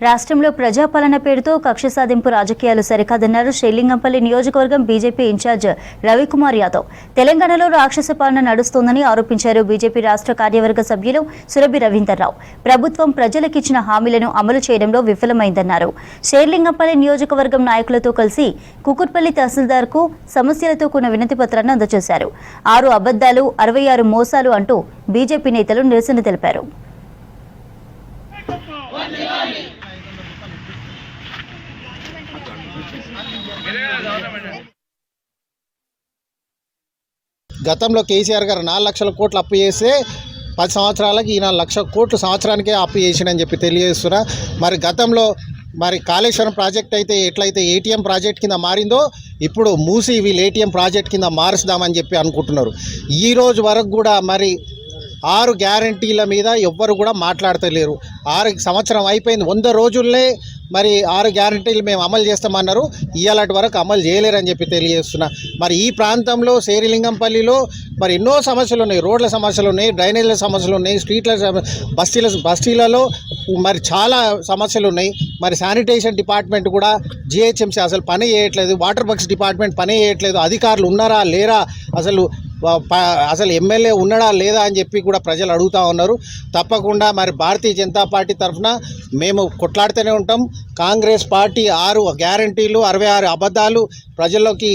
రాష్ట్రంలో ప్రజాపాలన పేరుతో కక్ష సాధింపు రాజకీయాలు సరికాదన్నారు శ్రీలింగంపల్లి నియోజకవర్గం బీజేపీ ఇన్ఛార్జ్ రవికుమార్ యాదవ్. తెలంగాణలో రాక్షస పాలన నడుస్తోందని ఆరోపించారు. బీజేపీ రాష్ట్ర కార్యవర్గ సభ్యులు సురభి రవీందర్రావు ప్రభుత్వం ప్రజలకిచ్చిన హామీలను అమలు చేయడంలో విఫలమైందన్నారు. శ్రీలింగంపల్లి నియోజకవర్గం నాయకులతో కలిసి కుకుట్పల్లి తహసీల్దార్కు సమస్యలతో కూడిన వినతి పత్రాన్ని అందజేశారు. 6 అబద్దాలు 66 మోసాలు అంటూ బీజేపీ నేతలు నిరసన తెలిపారు. గతంలో కేసీఆర్ గారు 4 లక్షల కోట్లు అప్పు చేస్తే 10 సంవత్సరాలకి ఈయన 1 లక్ష కోట్లు సంవత్సరానికే అప్పు చేసిండని చెప్పి తెలియజేస్తున్నా. మరి గతంలో కాళేశ్వరం ప్రాజెక్ట్ అయితే ఎట్లయితే ఏటీఎం ప్రాజెక్ట్ కింద మారిందో ఇప్పుడు మూసి వీళ్ళు ఏటీఎం ప్రాజెక్ట్ కింద మారుస్తామని చెప్పి అనుకుంటున్నారు. ఈ రోజు వరకు కూడా 6 గ్యారంటీల మీద ఎవ్వరు కూడా మాట్లాడతలేరు. 6 సంవత్సరం అయిపోయింది. 100 రోజుల్లో 6 గ్యారంటీలు మేము అమలు చేస్తామన్నారు. ఇవాళటి వరకు అమలు చేయలేరని చెప్పి తెలియజేస్తున్నా. ఈ ప్రాంతంలో శ్రీలింగంపల్లిలో ఎన్నో సమస్యలు ఉన్నాయి. రోడ్ల సమస్యలు ఉన్నాయి, డ్రైనేజ్ల సమస్యలు ఉన్నాయి, స్ట్రీట్ల బస్తీలలో చాలా సమస్యలు ఉన్నాయి. శానిటేషన్ డిపార్ట్మెంట్ కూడా జిహెచ్ఎంసీ అసలు పని చేయట్లేదు. వాటర్ వర్క్స్ డిపార్ట్మెంట్ పని చేయట్లేదు. అధికారులు ఉన్నారా లేరా, అసలు ఎమ్మెల్యే ఉన్నాడా లేదా అని చెప్పి కూడా ప్రజలు అడుగుతూ ఉన్నారు. తప్పకుండా భారతీయ జనతా పార్టీ తరఫున మేము కొట్లాడుతూనే ఉంటాం. కాంగ్రెస్ పార్టీ 6 గ్యారంటీలు 66 అబద్ధాలు ప్రజల్లోకి